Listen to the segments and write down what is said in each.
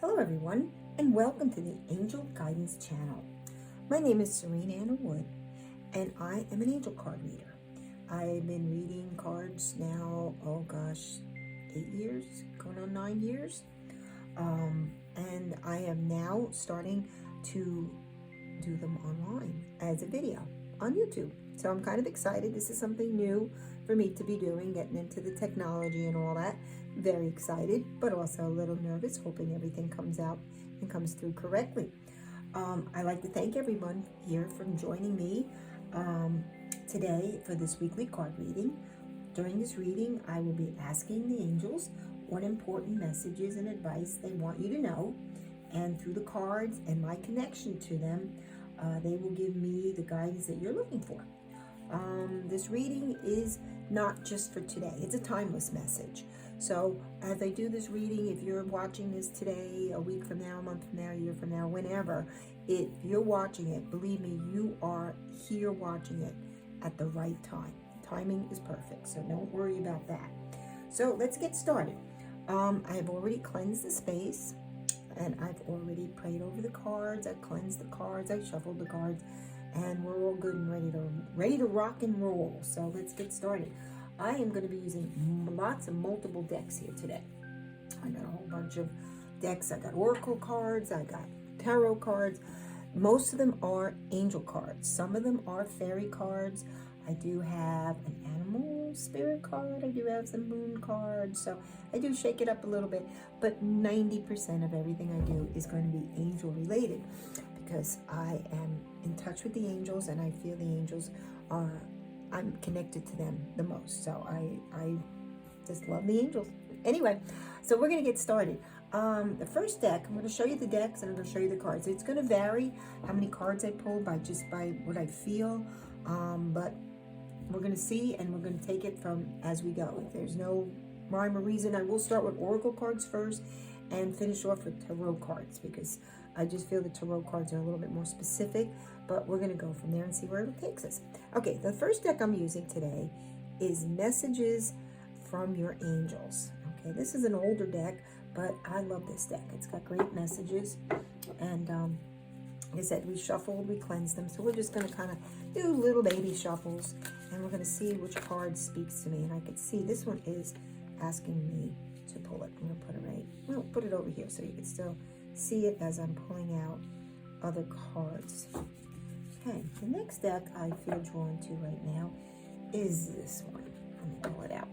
Hello everyone, and welcome to the Angel Guidance Channel. My name is Serene Anna Wood, and I am an angel card reader. I've been reading cards now, 8 years, going on 9 years. And I am now starting to do them online as a video on YouTube. So I'm kind of excited. This is something new for me to be doing, getting into the technology and all that. Very excited, but also a little nervous, hoping everything comes out and comes through correctly. I'd like to thank everyone here for joining me today for this weekly card reading. During this reading, I will be asking the angels what important messages and advice they want you to know. And through the cards and my connection to them, they will give me the guidance that you're looking for. This reading is not just for today. It's a timeless message. So as I do this reading, if you're watching this today, a week from now, a month from now, a year from now, whenever, if you're watching it, believe me, you are here watching it at the right time. Timing is perfect, so don't worry about that. So let's get started. I have already cleansed the space, and I've already prayed over the cards. I cleansed the cards, I shuffled the cards, and we're all good and ready to rock and roll. So let's get started. I am going to be using lots of multiple decks here today. I got a whole bunch of decks. I got oracle cards, I got tarot cards. Most of them are angel cards. Some of them are fairy cards. I do have an animal spirit card. I do have some moon cards. So I do shake it up a little bit. But 90% of everything I do is going to be angel related, because I am in touch with the angels, and I feel the angels are, I'm connected to them the most. So I just love the angels. Anyway, so we're going to get started. The first deck, I'm going to show you the decks and I'm going to show you the cards. It's going to vary how many cards I pull by what I feel. But we're going to see, and we're going to take it from as we go. If there's no rhyme or reason, I will start with oracle cards first and finish off with tarot cards, because I just feel the tarot cards are a little bit more specific, but we're going to go from there and see where it takes us. Okay, the first deck I'm using today is Messages from Your Angels. Okay, this is an older deck, but I love this deck. It's got great messages, and like I said, we shuffled, we cleansed them, so we're just going to kind of do little baby shuffles, and we're going to see which card speaks to me. And I can see this one is asking me to pull it. I'm going to put it put it over here so you can still see it as I'm pulling out other cards. Okay, the next deck I feel drawn to right now is this one. Let me pull it out.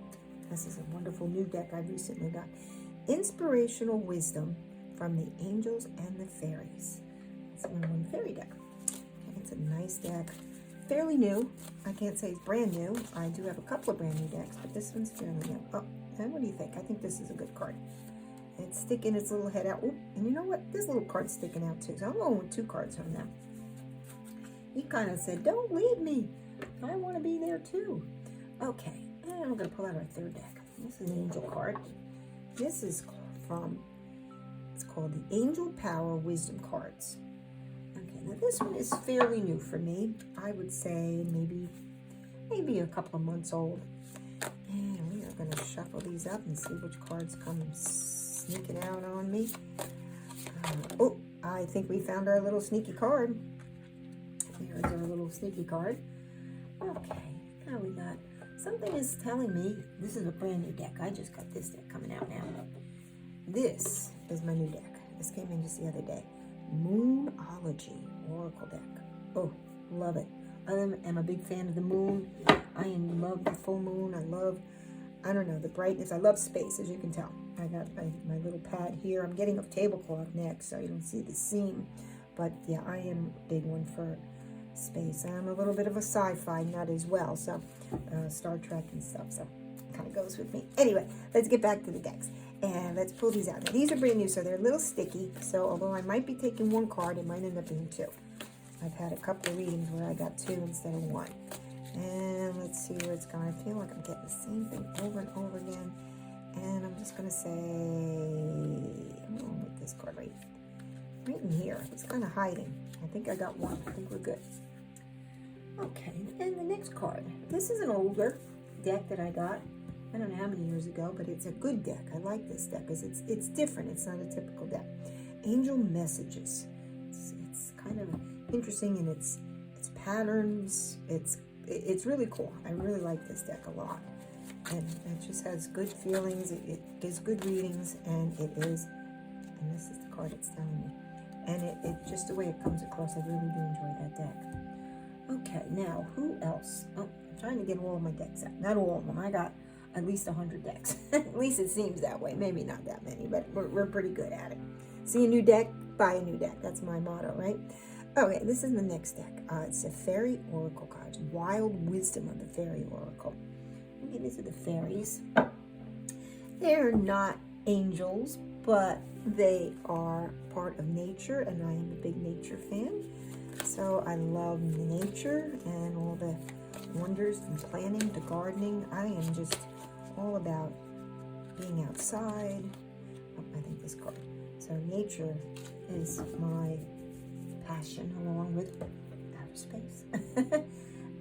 This is a wonderful new deck I recently got. Inspirational Wisdom from the Angels and the Fairies. It's one fairy deck. Okay, it's a nice deck. Fairly new. I can't say it's brand new. I do have a couple of brand new decks, but this one's fairly new. Oh, and what do you think? I think this is a good card. It's sticking its little head out. Oh, and you know what? This little card's sticking out too. So I'm going with 2 cards from them. He kind of said, don't leave me. I want to be there too. Okay, and I'm going to pull out our third deck. This is an angel card. This is it's called the Angel Power Wisdom Cards. Okay, now this one is fairly new for me. I would say maybe a couple of months old. And we are going to shuffle these up and see which cards come sneaking out on me. Oh, I think we found our little sneaky card. Here's our little sneaky card. Okay, now we got, something is telling me, this is a brand new deck. I just got this deck coming out now. This is my new deck. This came in just the other day. Moonology Oracle deck. Oh, love it. I am a big fan of the moon. I love the full moon. I don't know, the brightness. I love space, as you can tell. I got my little pad here. I'm getting a tablecloth next, so you don't see the seam. But yeah, I am a big one for space. I'm a little bit of a sci-fi nut as well, so Star Trek and stuff, so it kind of goes with me. Anyway, let's get back to the decks, and let's pull these out. Now, these are brand new, so they're a little sticky, so although I might be taking 1 card, it might end up being 2. I've had a couple of readings where I got 2 instead of 1. And let's see where it's going. I feel like I'm getting the same thing over and over again. And I'm just going to say, I'm going with this card right in here. It's kind of hiding. I think I got 1. I think we're good. Okay, and the next card. This is an older deck that I got. I don't know how many years ago, but it's a good deck. I like this deck because it's different. It's not a typical deck. Angel Messages. It's kind of interesting in its patterns. It's really cool. I really like this deck a lot. And it just has good feelings. It gives good readings, and it is, and this is the card it's telling me. And it just the way it comes across, I really do enjoy that deck. Okay, now who else? Oh, I'm trying to get all of my decks out. Not all of them. I got at least 100 decks. At least it seems that way. Maybe not that many, but we're pretty good at it. See a new deck, buy a new deck. That's my motto, right? Okay, this is the next deck. It's a Fairy Oracle cards. Wild Wisdom of the Fairy Oracle. Okay, these are the fairies. They're not angels, but they are part of nature, and I am a big nature fan. So I love nature and all the wonders from planting to gardening. I am just all about being outside. Oh, I think this card. So nature is my passion, along with outer space.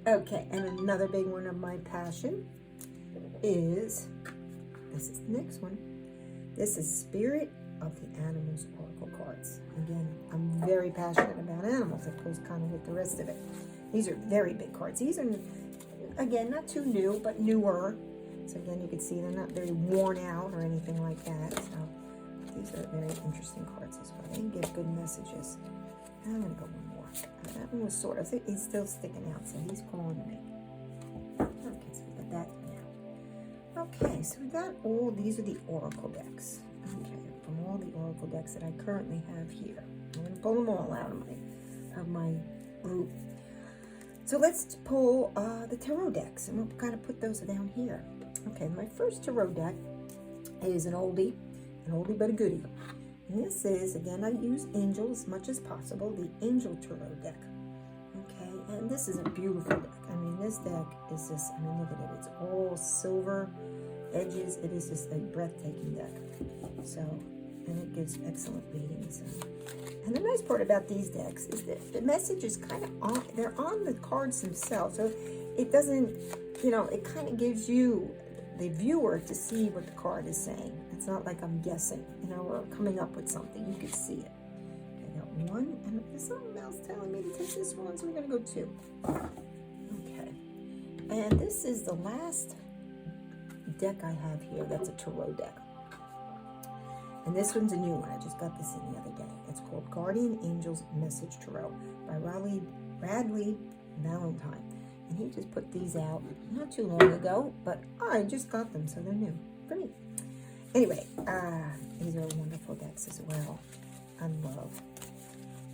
Okay, and another big one of my passion is, this is the next one. This is Spirit of the Animals Oracle cards. Again, I'm very passionate about animals. It goes kind of with the rest of it. These are very big cards. These are, again, not too new, but newer. So again, you can see they're not very worn out or anything like that. So these are very interesting cards as well. They give good messages. I'm going to go one more. That one was sort of, he's still sticking out, so he's calling to me. Okay, so we got that now. Okay, so we got all, these are the Oracle decks. Okay, from all the Oracle decks that I currently have here. I'm going to pull them all out of my group. So let's pull the Tarot decks, and we'll kind of put those down here. Okay, my first Tarot deck is an oldie but a goodie. And this is, again, I use Angel as much as possible, the Angel Tarot deck. Okay, and this is a beautiful deck. I mean, this deck is just, I mean, look at it. It's all silver edges. It is just a breathtaking deck. So, and it gives excellent readings. And the nice part about these decks is that the message is kind of on, they're on the cards themselves. So it doesn't, it kind of gives you, the viewer, to see what the card is saying. It's not like I'm guessing, or coming up with something. You can see it. Okay, I got one, and there's something else telling me to take this one, so we're going to go two. Okay, and this is the last deck I have here. That's a Tarot deck. And this one's a new one. I just got this in the other day. It's called Guardian Angels Message Tarot by Bradley Valentine. And he just put these out not too long ago, but I just got them, so they're new for me. Anyway, these are wonderful decks as well. I love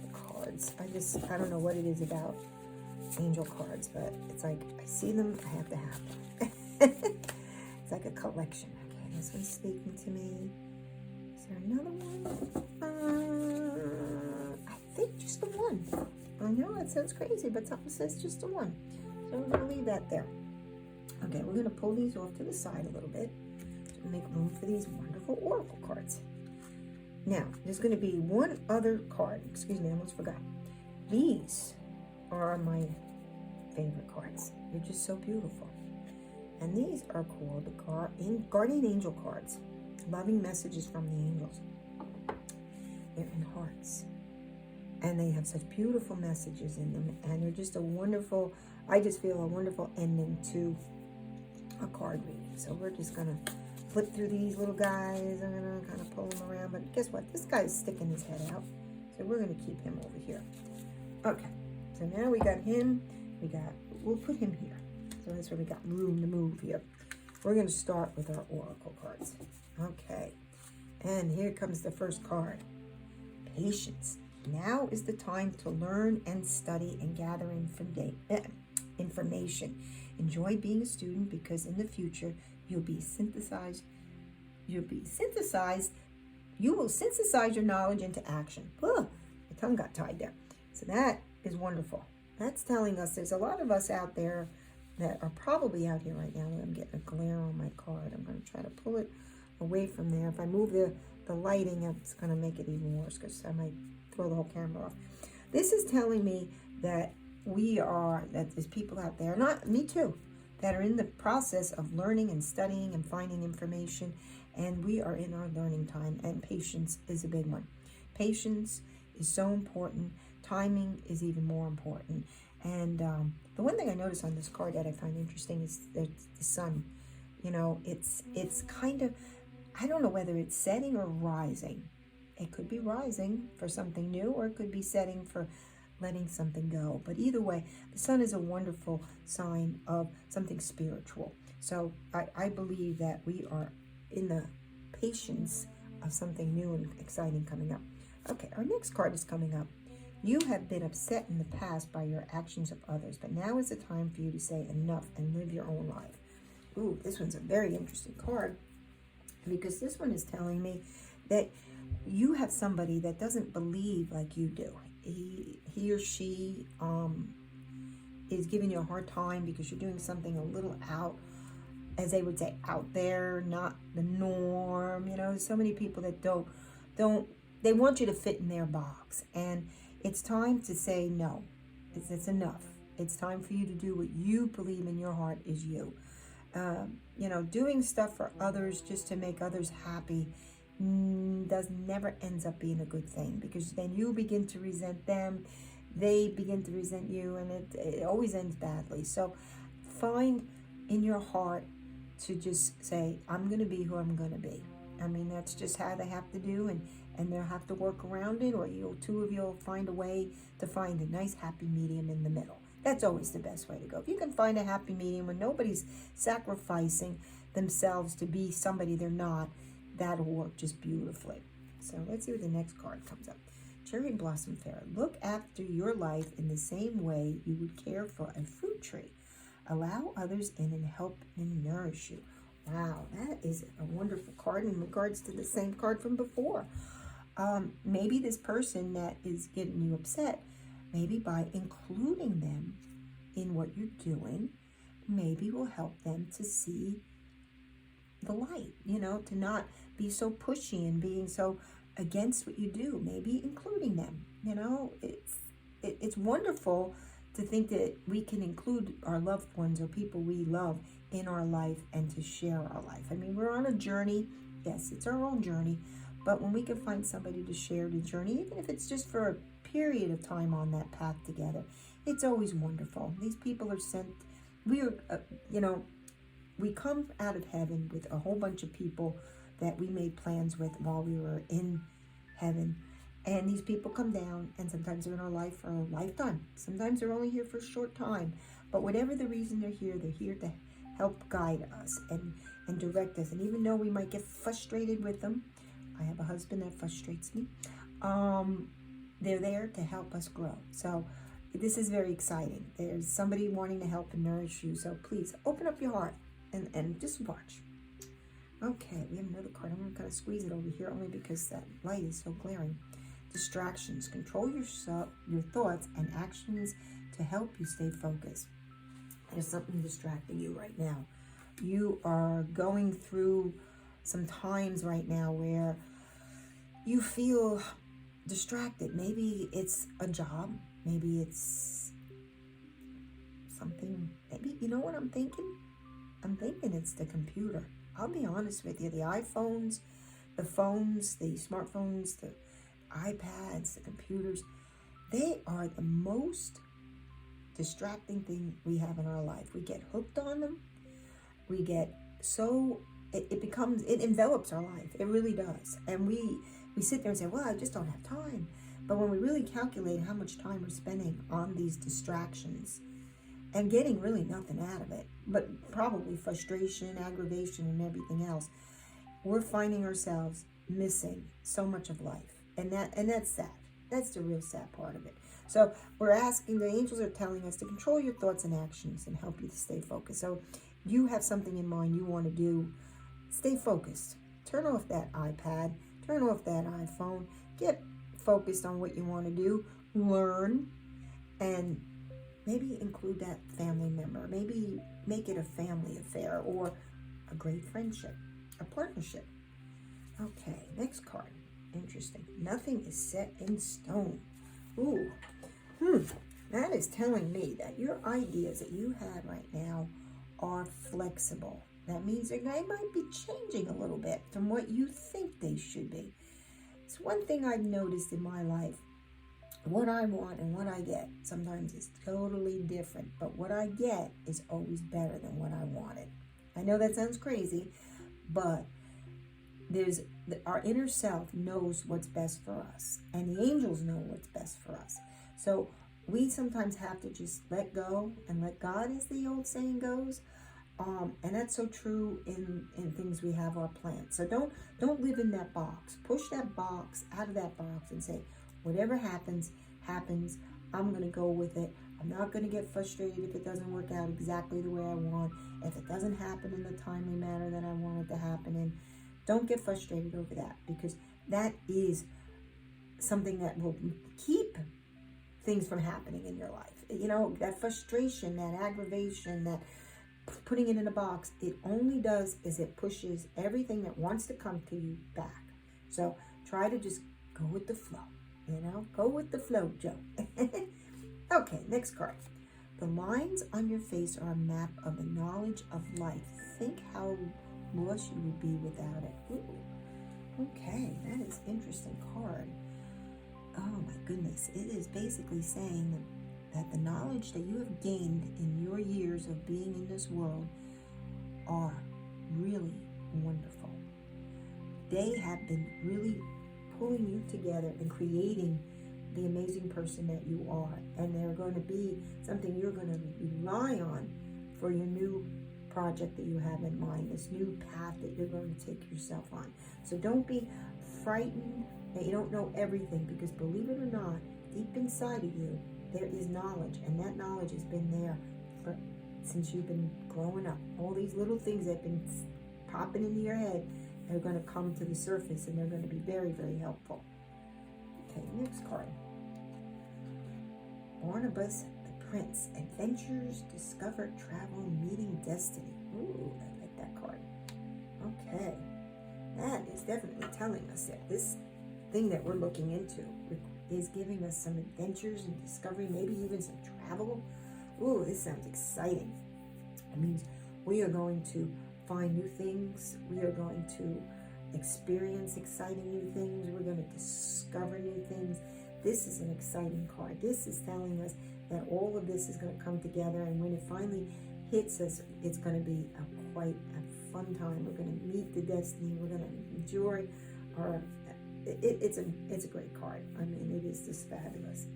the cards. I don't know what it is about angel cards, but it's like, I see them, I have to have them. It's like a collection. Okay, this one's speaking to me. Is there another one? I think just the one. I know it sounds crazy, but something says just the one. So we're going to leave that there. Okay, we're going to pull these off to the side a little bit to make room for these wonderful Oracle cards. Now, there's going to be one other card. Excuse me, I almost forgot. These are my favorite cards. They're just so beautiful. And these are called the Guardian Angel cards. Loving messages from the angels. They're in hearts. And they have such beautiful messages in them. And they're just a wonderful, I just feel a wonderful ending to a card reading. So we're just going to flip through these little guys. I'm going to kind of pull them around. But guess what? This guy's sticking his head out. So we're going to keep him over here. Okay. So now we got him. We'll put him here. So that's where we got room to move here. We're going to start with our Oracle cards. Okay. And here comes the first card. Patience. Now is the time to learn and study and gather information. Enjoy being a student, because in the future you will synthesize your knowledge into action. Oh, my tongue got tied there. So that is wonderful. That's telling us there's a lot of us out there that are probably out here right now. I'm getting a glare on my card. I'm going to try to pull it away from there. If I move the lighting, it's going to make it even worse, because I might throw the whole camera off. This is telling me that that there's people out there, not me too, that are in the process of learning and studying and finding information. And we are in our learning time, and patience is a big one. Patience is so important. Timing is even more important. And the one thing I noticed on this card that I find interesting is the sun. You know, it's kind of, I don't know whether it's setting or rising. It could be rising for something new, or it could be setting for letting something go. But either way, the sun is a wonderful sign of something spiritual. So I believe that we are in the patience of something new and exciting coming up. Okay, our next card is coming up. You have been upset in the past by your actions of others, but now is the time for you to say enough and live your own life. Ooh, this one's a very interesting card, because this one is telling me that you have somebody that doesn't believe like you do. He or she is giving you a hard time because you're doing something a little out, as they would say, out there, not the norm. You know, so many people that don't they want you to fit in their box, and it's time to say no. It's enough. It's time for you to do what you believe in your heart is you. You know, doing stuff for others just to make others happy never ends up being a good thing, because then you begin to resent them, they begin to resent you, and it always ends badly. So find in your heart to just say, I'm going to be who I'm going to be. I mean, that's just how they have to do, and they'll have to work around it, or two of you will find a way to find a nice happy medium in the middle. That's always the best way to go. If you can find a happy medium when nobody's sacrificing themselves to be somebody they're not, that'll work just beautifully. So let's see what the next card comes up. Cherry Blossom Fair. Look after your life in the same way you would care for a fruit tree. Allow others in and help and nourish you. Wow, that is a wonderful card in regards to the same card from before. Maybe this person that is getting you upset, maybe by including them in what you're doing, maybe will help them to see the light, you know, to not be so pushy and being so against what you do. Maybe including them, you know, it's wonderful to think that we can include our loved ones or people we love in our life and to share our life. I mean, we're on a journey. Yes, it's our own journey, but when we can find somebody to share the journey, even if it's just for a period of time on that path together, it's always wonderful. These people are sent, we are, you know, we come out of heaven with a whole bunch of people that we made plans with while we were in heaven. And these people come down, and sometimes they're in our life for a lifetime. Sometimes they're only here for a short time. But whatever the reason they're here to help guide us and direct us. And even though we might get frustrated with them, I have a husband that frustrates me, they're there to help us grow. So this is very exciting. There's somebody wanting to help and nourish you. So please open up your heart and just watch. Okay, we have another card. I'm going to kind of squeeze it over here only because that light is so glaring. Distractions. Control yourself, your thoughts and actions to help you stay focused. There's something distracting you right now. You are going through some times right now where you feel distracted. Maybe it's a job. Maybe it's something. Maybe, you know what I'm thinking? I'm thinking it's the computer. I'll be honest with you. The iPhones, the phones, the smartphones, the iPads, the computers, they are the most distracting thing we have in our life. We get hooked on them. We get so, it envelops our life. It really does. And we sit there and say, well, I just don't have time. But when we really calculate how much time we're spending on these distractions and getting really nothing out of it, but probably frustration, aggravation, and everything else, we're finding ourselves missing so much of life. And that's sad. That's the real sad part of it. So we're asking, the angels are telling us to control your thoughts and actions and help you to stay focused. So you have something in mind you want to do, stay focused. Turn off that iPad, turn off that iPhone, get focused on what you want to do, learn, and maybe include that family member. Maybe make it a family affair or a great friendship, a partnership. Okay, next card. Interesting. Nothing is set in stone. Ooh. That is telling me that your ideas that you have right now are flexible. That means they might be changing a little bit from what you think they should be. It's one thing I've noticed in my life. What I want and what I get sometimes is totally different, but what I get is always better than what I wanted. I know that sounds crazy, but our inner self knows what's best for us, and the angels know what's best for us. So we sometimes have to just let go and let God, as the old saying goes. And that's so true in things we have our plans. So don't live in that box. Push that box out of that box and say, whatever happens, happens. I'm going to go with it. I'm not going to get frustrated if it doesn't work out exactly the way I want. If it doesn't happen in the timely manner that I want it to happen in, don't get frustrated over that, because that is something that will keep things from happening in your life. You know, that frustration, that aggravation, that putting it in a box, it only does is it pushes everything that wants to come to you back. So try to just go with the flow. You know, go with the flow, Joe. Okay, next card. The lines on your face are a map of the knowledge of life. Think how lost you would be without it. Ooh. Okay, that is an interesting card. Oh my goodness. It is basically saying that the knowledge that you have gained in your years of being in this world are really wonderful. They have been really pulling you together and creating the amazing person that you are. And they're going to be something you're going to rely on for your new project that you have in mind, this new path that you're going to take yourself on. So don't be frightened that you don't know everything, because believe it or not, deep inside of you, there is knowledge, and that knowledge has been there since you've been growing up. All these little things that have been popping into your head are going to come to the surface, and they're going to be very, very helpful. Okay, next card. Barnabas the Prince. Adventures, discover, travel, meeting destiny. Ooh, I like that card. Okay. That is definitely telling us that this thing that we're looking into is giving us some adventures and discovery, maybe even some travel. Ooh, this sounds exciting. It means we are going to find new things. We are going to experience exciting new things. We're going to discover new things. This is an exciting card. This is telling us that all of this is going to come together, and when it finally hits us, it's going to be quite a fun time. We're going to meet the destiny. We're going to enjoy our... It's a great card. I mean, it is just fabulous.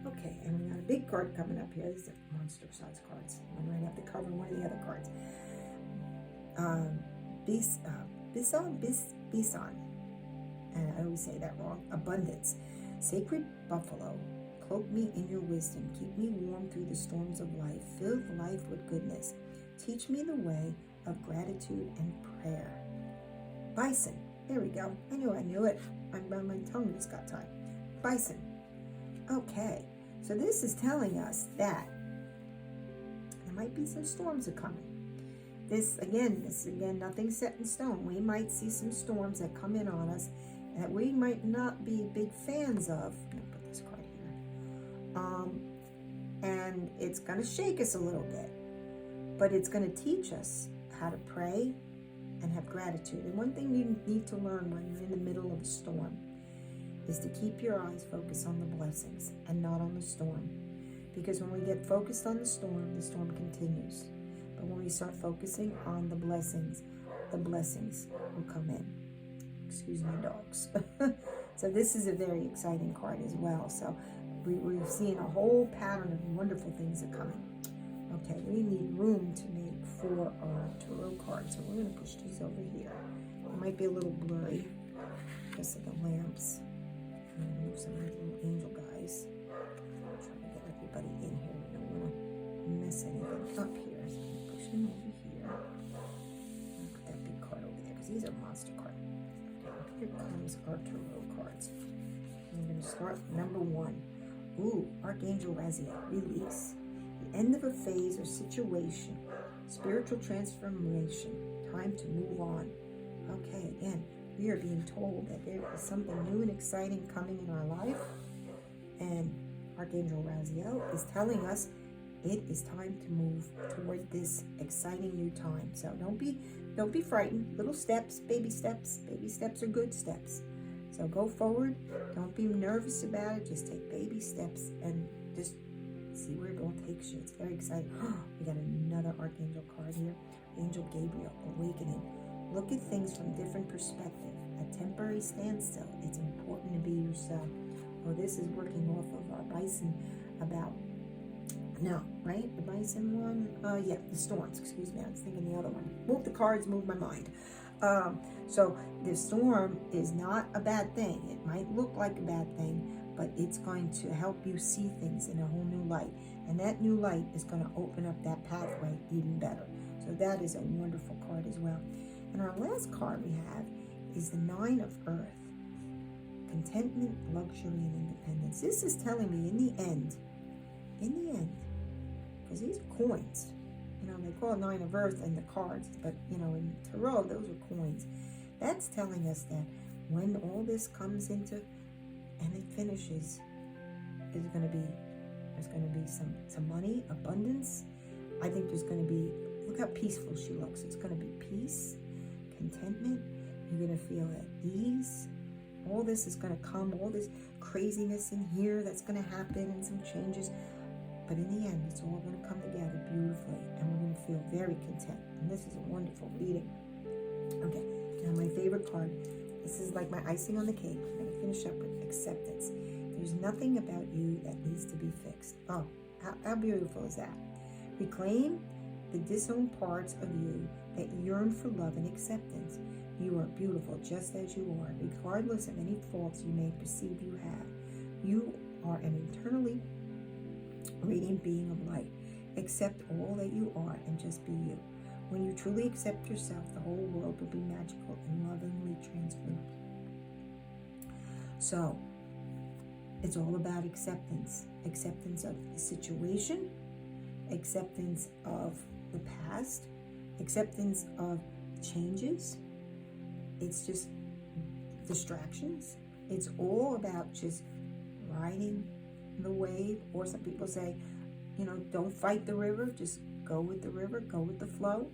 Okay, and we got a big card coming up here. These are monster-sized cards. I'm going to have to cover one of the other cards. Bison, and I always say that wrong. Abundance. Sacred buffalo, cloak me in your wisdom. Keep me warm through the storms of life. Fill life with goodness. Teach me the way of gratitude and prayer. Bison. There we go. I knew it. My tongue just got tied. Bison. Okay. So this is telling us that there might be some storms are coming. This again, nothing set in stone. We might see some storms that come in on us that we might not be big fans of. I'm going to put this card here. And it's going to shake us a little bit. But it's going to teach us how to pray and have gratitude. And one thing you need to learn when you're in the middle of a storm is to keep your eyes focused on the blessings and not on the storm. Because when we get focused on the storm continues. But when we start focusing on the blessings will come in. Excuse my dogs. So this is a very exciting card as well. So we've seen a whole pattern of wonderful things are coming. Okay, we need room to make 4 tarot cards, so we're going to push these over here. It might be a little blurry because of the lamps. I'm going to move some of these little angel guys. I'm trying to get everybody in here. We don't want to mess anything up here. So I'm going to push them over here. I'll put that big card over there because these are monster cards. Okay, here comes our tarot cards. I'm going to start with number 1. Ooh, Archangel Raziel, release. The end of a phase or situation, spiritual transformation, time to move on. Okay, again, we are being told that there is something new and exciting coming in our life, and Archangel Raziel is telling us it is time to move toward this exciting new time. So don't be frightened. Little steps, baby steps. Baby steps are good steps. So go forward. Don't be nervous about it. Just take baby steps and just see where it all takes you. It's very exciting. We got another Archangel card here. Angel Gabriel, Awakening. Look at things from different perspective. A temporary standstill. It's important to be yourself. Oh, this is working off of our bison about, no, right? The bison one? Yeah, the storms. Excuse me. I was thinking the other one. Move the cards, move my mind. So the storm is not a bad thing. It might look like a bad thing, but it's going to help you see things in a whole new light. And that new light is going to open up that pathway even better. So that is a wonderful card as well. And our last card we have is the Nine of Earth. Contentment, luxury, and independence. This is telling me in the end, because these are coins. They call Nine of Earth in the cards, but, in Tarot, those are coins. That's telling us that when all this comes into and it finishes, there's going to be some money, abundance. I think there's going to be, look how peaceful she looks. It's going to be peace, contentment. You're going to feel at ease. All this is going to come, all this craziness in here that's going to happen and some changes. But in the end, it's all going to come together beautifully, and we're going to feel very content. And this is a wonderful reading. Okay, now my favorite card. This is like my icing on the cake. We're going to finish up with acceptance. There's nothing about you that needs to be fixed. Oh, how beautiful is that? Reclaim the disowned parts of you that yearn for love and acceptance. You are beautiful just as you are, regardless of any faults you may perceive you have. You are an eternally radiant being of light. Accept all that you are and just be you. When you truly accept yourself, the whole world will be magical and lovingly transformed. So, it's all about acceptance. Acceptance of the situation, acceptance of the past, acceptance of changes. It's just distractions. It's all about just riding the wave, or some people say, don't fight the river, just go with the river, go with the flow.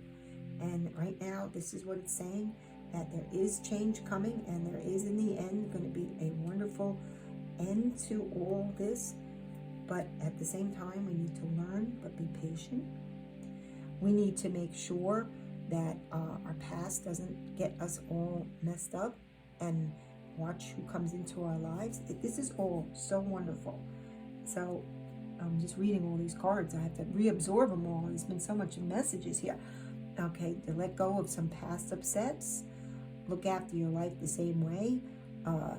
And right now, this is what it's saying, that there is change coming, and there is in the end going to be a wonderful end to all this. But at the same time, we need to learn, but be patient. We need to make sure that our past doesn't get us all messed up, and watch who comes into our lives. This is all so wonderful. So I'm just reading all these cards. I have to reabsorb them all. There's been so much messages here. Okay, to let go of some past upsets. Look after your life the same way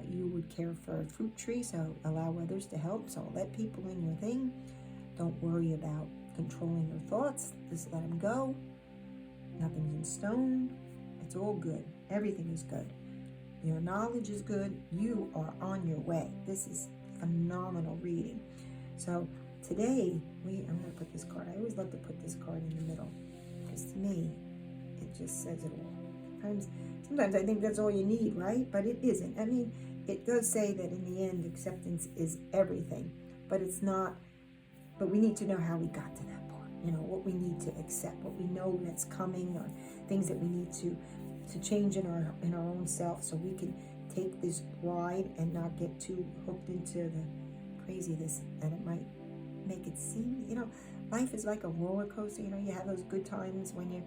you would care for a fruit tree, so allow others to help. So let people in your thing. Don't worry about controlling your thoughts. Just let them go. Nothing's in stone. It's all good. Everything is good. Your knowledge is good. You are on your way. This is phenomenal reading. So today, I'm going to put this card. I always love to put this card in the middle, because to me, it just says it all. Sometimes I think that's all you need, right? But it isn't. I mean, it does say that in the end, acceptance is everything, but it's not. But we need to know how we got to that part. What we need to accept, what we know that's coming, or things that we need to change in our own self, so we can take this ride and not get too hooked into the craziness that it might make it seem. Life is like a roller coaster. You have those good times when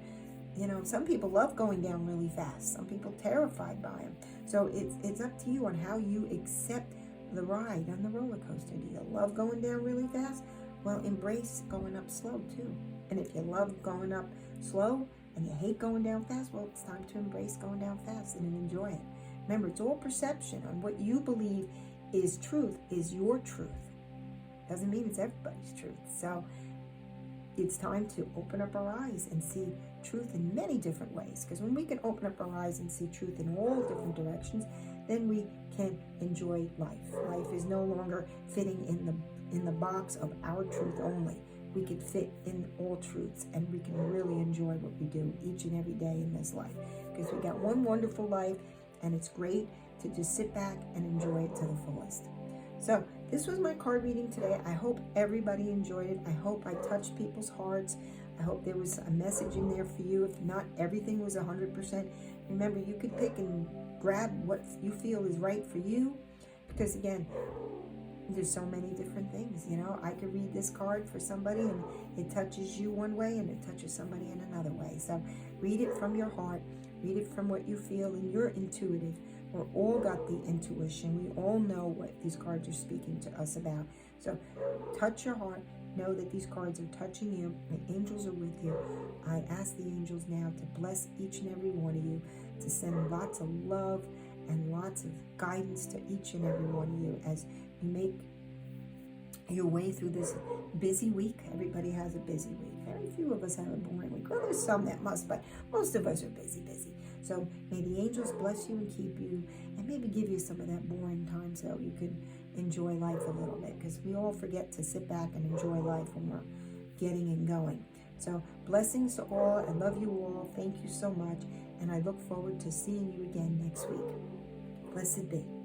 some people love going down really fast. Some people terrified by them. So it's up to you on how you accept the ride on the roller coaster. Do you love going down really fast? Well, embrace going up slow too. And if you love going up slow and you hate going down fast, well, it's time to embrace going down fast and enjoy it. Remember, it's all perception. On what you believe is truth is your truth. Doesn't mean it's everybody's truth. So it's time to open up our eyes and see truth in many different ways. Because when we can open up our eyes and see truth in all different directions, then we can enjoy life. Life is no longer fitting in the box of our truth only. We can fit in all truths, and we can really enjoy what we do each and every day in this life. Because we got one wonderful life, and it's great to just sit back and enjoy it to the fullest. So this was my card reading today. I hope everybody enjoyed it. I hope I touched people's hearts. I hope there was a message in there for you. If not everything was 100%, remember, you could pick and grab what you feel is right for you. Because again, there's so many different things. I could read this card for somebody and it touches you one way and it touches somebody in another way. So read it from your heart. Read it from what you feel, and you're intuitive. We're all got the intuition. We all know what these cards are speaking to us about. So touch your heart. Know that these cards are touching you. The angels are with you. I ask the angels now to bless each and every one of you, to send lots of love and lots of guidance to each and every one of you as you make your way through this busy week. Everybody has a busy week. Very few of us have a boring week. Well, there's some that must, but most of us are busy. So may the angels bless you and keep you, and maybe give you some of that boring time so you can enjoy life a little bit, because we all forget to sit back and enjoy life when we're getting and going. So blessings to all. I love you all. Thank you so much, and I look forward to seeing you again next week. Blessed be.